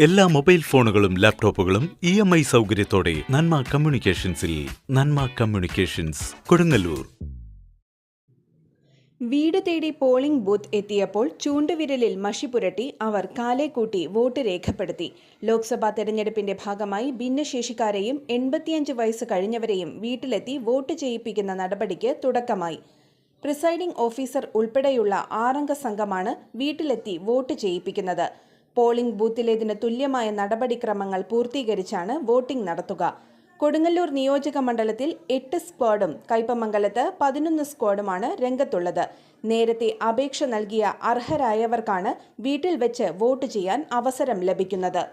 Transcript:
എല്ലാ മൊബൈൽ ഫോണുകളും ലാപ്ടോപ്പുകളും EMI സൗകര്യത്തോടെ നന്മ കമ്മ്യൂണിക്കേഷൻസിൽ. നന്മ കമ്മ്യൂണിക്കേഷൻസ്, കൊടുങ്ങല്ലൂർ. വീട് തേടി പോളിംഗ് ബൂത്ത് എത്തിയപ്പോൾ ചൂണ്ടുവിരലിൽ മഷി പുരട്ടി അവർ കാലേക്കൂട്ടി വോട്ട് രേഖപ്പെടുത്തി. ലോക്സഭാ തെരഞ്ഞെടുപ്പിന്റെ ഭാഗമായി ഭിന്നശേഷിക്കാരെയും 85 വയസ്സ് കഴിഞ്ഞവരെയും വീട്ടിലെത്തി വോട്ട് ചെയ്യിപ്പിക്കുന്ന നടപടിക്ക് തുടക്കമായി. പ്രിസൈഡിംഗ് ഓഫീസർ ഉൾപ്പെടെയുള്ള 6 അംഗ സംഘമാണ് വീട്ടിലെത്തി വോട്ട് ചെയ്യിപ്പിക്കുന്നത്. പോളിംഗ് ബൂത്തിലേതിന് തുല്യമായ നടപടിക്രമങ്ങൾ പൂർത്തീകരിച്ചാണ് വോട്ടിംഗ് നടത്തുക. കൊടുങ്ങല്ലൂർ നിയോജക മണ്ഡലത്തിൽ 8 സ്ക്വാഡും കയ്പമംഗലത്ത് 11 സ്ക്വാഡുമാണ് രംഗത്തുള്ളത്. നേരത്തെ അപേക്ഷ നൽകിയ അർഹരായവർക്കാണ് വീട്ടിൽ വെച്ച് വോട്ട് ചെയ്യാൻ അവസരം ലഭിക്കുന്നത്.